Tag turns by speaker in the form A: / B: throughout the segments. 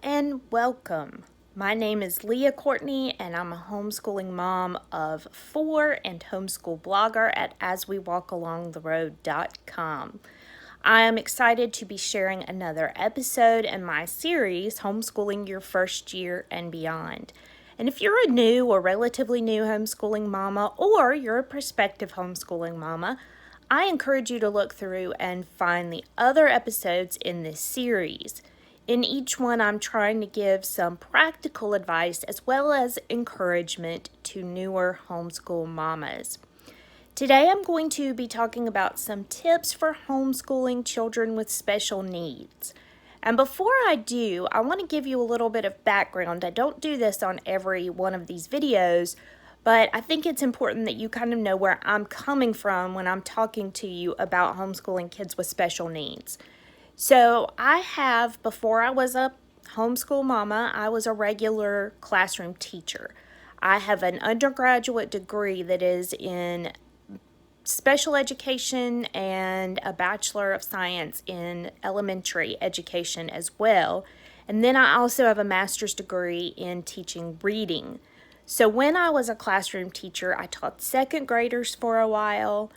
A: and welcome. My name is Leah Courtney, and I'm a homeschooling mom of 4 and homeschool blogger at aswewalkalongtheroad.com. I am excited to be sharing another episode in my series, Homeschooling Your First Year and Beyond. And if you're a new or relatively new homeschooling mama, or you're a prospective homeschooling mama, I encourage you to look through and find the other episodes in this series. In each one, I'm trying to give some practical advice as well as encouragement to newer homeschool mamas. Today, I'm going to be talking about some tips for homeschooling children with special needs. And before I do, I want to give you a little bit of background. I don't do this on every one of these videos, but I think it's important that you kind of know where I'm coming from when I'm talking to you about homeschooling kids with special needs. So before I was a homeschool mama, I was a regular classroom teacher. I have an undergraduate degree that is in special education and a Bachelor of Science in elementary education as well. And then I also have a master's degree in teaching reading. So when I was a classroom teacher, I taught second graders for a while.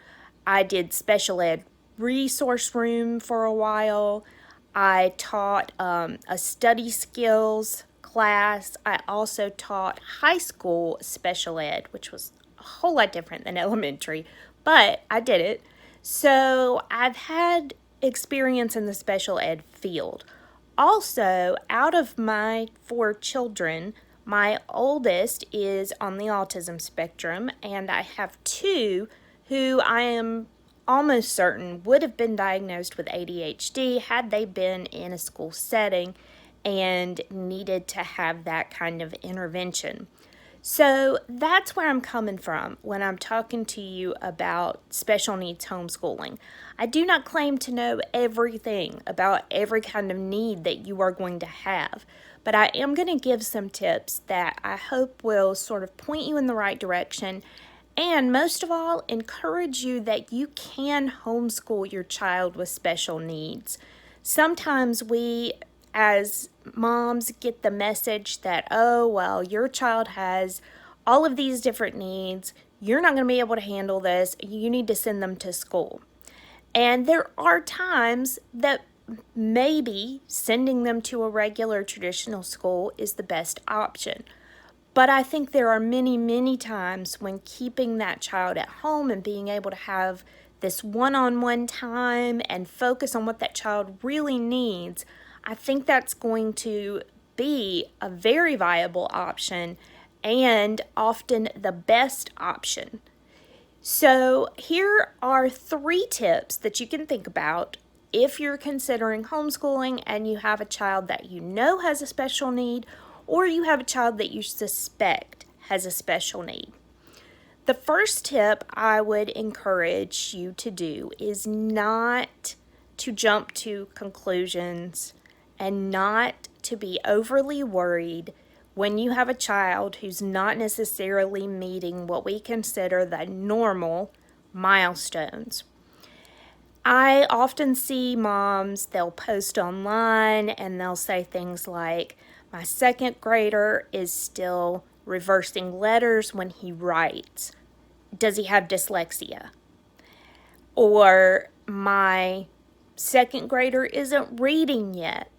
A: I did special ed resource room for a while. I taught a study skills class. I also taught high school special ed, which was a whole lot different than elementary, but I did it. So I've had experience in the special ed field. Also, out of my 4 children, my oldest is on the autism spectrum, and I have 2 who I am almost certain would have been diagnosed with ADHD had they been in a school setting and needed to have that kind of intervention. So that's where I'm coming from when I'm talking to you about special needs homeschooling. I do not claim to know everything about every kind of need that you are going to have, but I am going to give some tips that I hope will sort of point you in the right direction, and most of all, encourage you that you can homeschool your child with special needs. Sometimes we, as moms, get the message that, oh, well, your child has all of these different needs. You're not going to be able to handle this. You need to send them to school. And there are times that maybe sending them to a regular traditional school is the best option. But I think there are many, many times when keeping that child at home and being able to have this one-on-one time and focus on what that child really needs, I think that's going to be a very viable option and often the best option. So here are 3 tips that you can think about if you're considering homeschooling and you have a child that you know has a special need, or you have a child that you suspect has a special need. The first tip I would encourage you to do is not to jump to conclusions and not to be overly worried when you have a child who's not necessarily meeting what we consider the normal milestones. I often see moms, they'll post online and they'll say things like, my second grader is still reversing letters when he writes. Does he have dyslexia? Or my second grader isn't reading yet.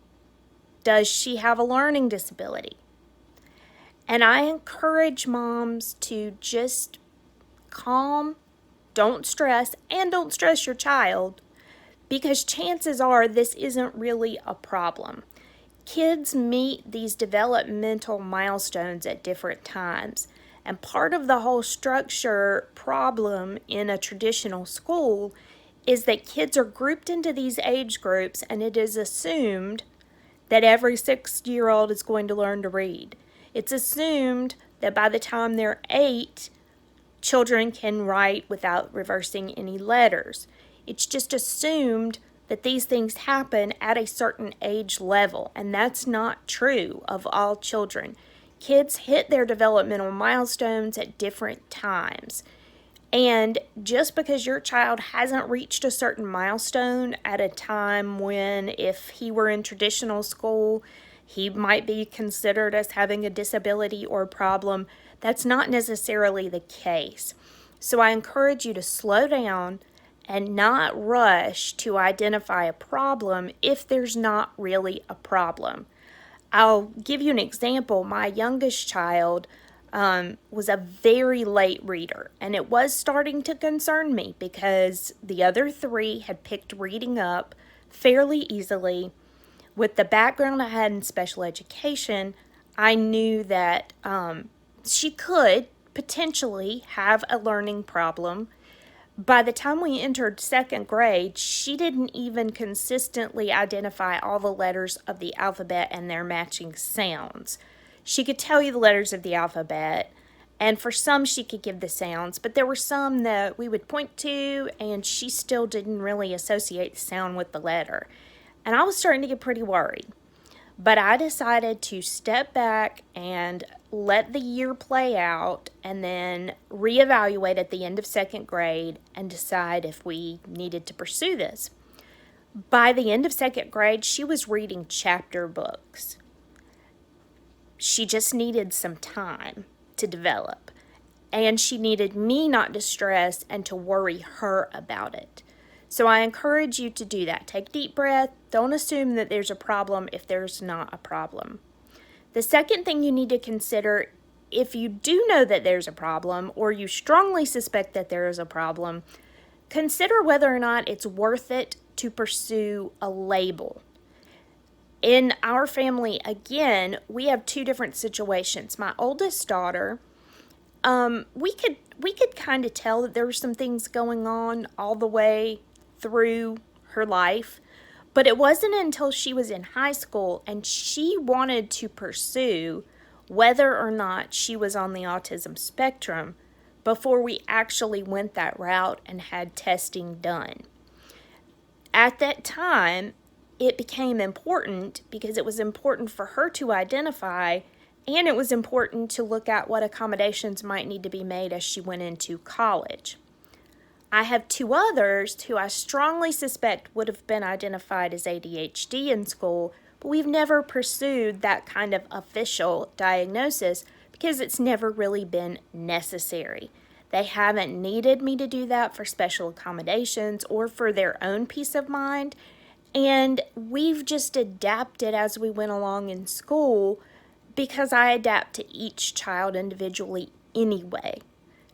A: Does she have a learning disability? And I encourage moms to just calm, don't stress, and don't stress your child, because chances are this isn't really a problem. Kids meet these developmental milestones at different times, and part of the whole structure problem in a traditional school is that kids are grouped into these age groups, and it is assumed that every 6-year-old is going to learn to read. It's assumed that by the time they're 8, children can write without reversing any letters. It's just assumed that these things happen at a certain age level, and that's not true of all children. Kids hit their developmental milestones at different times. And just because your child hasn't reached a certain milestone at a time when, if he were in traditional school, He might be considered as having a disability or a problem. That's not necessarily the case. So I encourage you to slow down and not rush to identify a problem if there's not really a problem. I'll give you an example. My youngest child was a very late reader, and it was starting to concern me because the other three had picked reading up fairly easily. With the background I had in special education, I knew that she could potentially have a learning problem. By the time we entered second grade, she didn't even consistently identify all the letters of the alphabet and their matching sounds. She could tell you the letters of the alphabet, and for some she could give the sounds, but there were some that we would point to and she still didn't really associate the sound with the letter. And I was starting to get pretty worried. But I decided to step back and let the year play out and then reevaluate at the end of second grade and decide if we needed to pursue this. By the end of second grade, she was reading chapter books. She just needed some time to develop, and she needed me not to stress and to worry her about it. So I encourage you to do that. Take a deep breath. Don't assume that there's a problem if there's not a problem. The second thing you need to consider, if you do know that there's a problem or you strongly suspect that there is a problem, consider whether or not it's worth it to pursue a label. In our family, again, we have two different situations. My oldest daughter, we could kind of tell that there were some things going on all the way through her life, but it wasn't until she was in high school and she wanted to pursue whether or not she was on the autism spectrum before we actually went that route and had testing done. At that time, it became important because it was important for her to identify, and it was important to look at what accommodations might need to be made as she went into college. I have two others who I strongly suspect would have been identified as ADHD in school, but we've never pursued that kind of official diagnosis because it's never really been necessary. They haven't needed me to do that for special accommodations or for their own peace of mind, and we've just adapted as we went along in school because I adapt to each child individually anyway.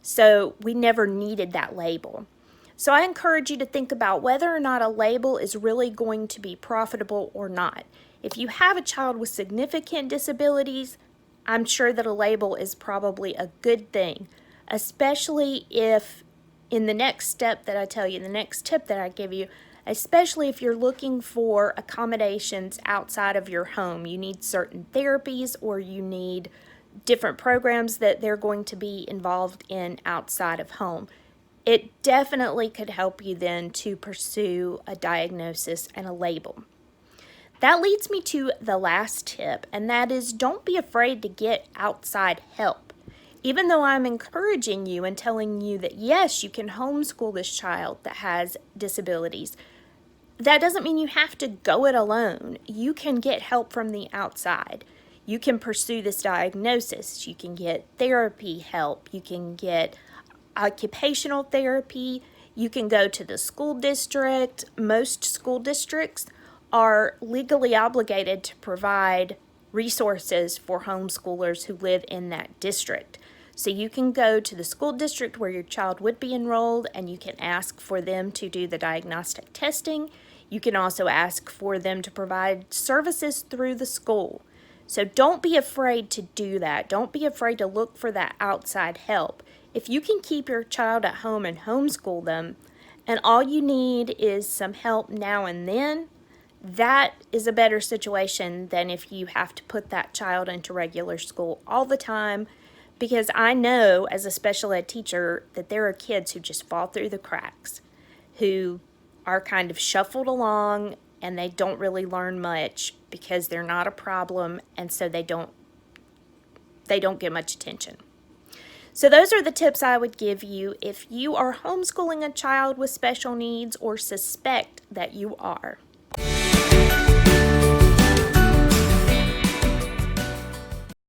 A: So we never needed that label. So I encourage you to think about whether or not a label is really going to be profitable or not. If you have a child with significant disabilities, I'm sure that a label is probably a good thing, especially if in the next step that I tell you, the next tip that I give you, especially if you're looking for accommodations outside of your home. You need certain therapies or you need different programs that they're going to be involved in outside of home. It definitely could help you then to pursue a diagnosis and a label. That leads me to the last tip, and that is don't be afraid to get outside help. Even though I'm encouraging you and telling you that yes, you can homeschool this child that has disabilities, that doesn't mean you have to go it alone. You can get help from the outside. You can pursue this diagnosis. You can get therapy help. You can get occupational therapy. You can go to the school district. Most school districts are legally obligated to provide resources for homeschoolers who live in that district. So you can go to the school district where your child would be enrolled and you can ask for them to do the diagnostic testing. You can also ask for them to provide services through the school. So don't be afraid to do that. Don't be afraid to look for that outside help. If you can keep your child at home and homeschool them, and all you need is some help now and then, that is a better situation than if you have to put that child into regular school all the time, because I know as a special ed teacher that there are kids who just fall through the cracks, who are kind of shuffled along and they don't really learn much because they're not a problem, and so they don't get much attention. So those are the tips I would give you if you are homeschooling a child with special needs or suspect that you are.